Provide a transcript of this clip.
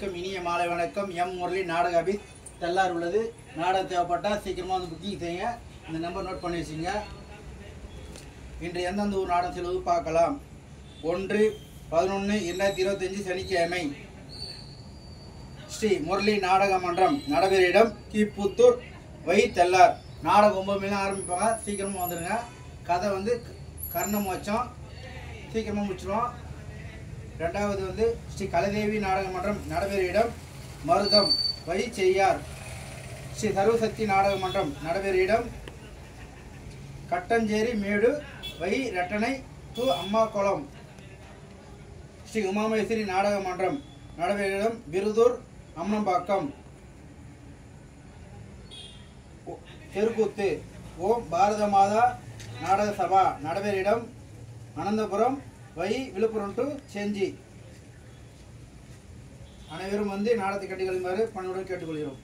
அனைவருக்கும் இனிய மாலை வணக்கம். எம் முரளி நாடக அபித் தெல்லார் உள்ளது. நாடகம் தேவைப்பட்டால் சீக்கிரமாக வந்து புக்கிங் செய்யுங்க. இந்த நம்பர் நோட் பண்ணி வச்சுங்க. இன்று எந்தெந்த ஊர் நாடகம் செல்வது பார்க்கலாம். 1/11/2025 சனிக்கிழமை ஸ்ரீ முரளி நாடக மன்றம் நடைபெறும் இடம் கீப்புத்தூர் வை தெல்லார். நாடகம் 9 மணி ஆரம்பிப்பாங்க. சீக்கிரமாக வந்துடுங்க. கதை வந்து கர்ணமோட்சம் சீக்கிரமாக முடிச்சிடுவோம். ரெண்டாவது வந்து ஸ்ரீ கலைதேவி நாடக மன்றம் நடைபெறும் இடம் மருதம் வை செய்யார். ஸ்ரீ சர்வசக்தி நாடக மன்றம் நடைபெறும் இடம் கட்டஞ்சேரி மேடு வை ரெட்டனை து அம்மாக்குளம். ஸ்ரீ உமாமேஸ்வரி நாடக மன்றம் நடைபெறும் இடம் விருதூர் அம்மம்பாக்கம். தெருக்கூத்து ஓம் பாரத மாதா நாடக சபா நடைபெறும் இடம் அனந்தபுரம் வை விழுப்புரம் டு செஞ்சி. அனைவரும் வந்து நாடகத்தை கண்டுகளிக்குமாறு பணியுடன் கேட்டுக்கொள்கிறோம்.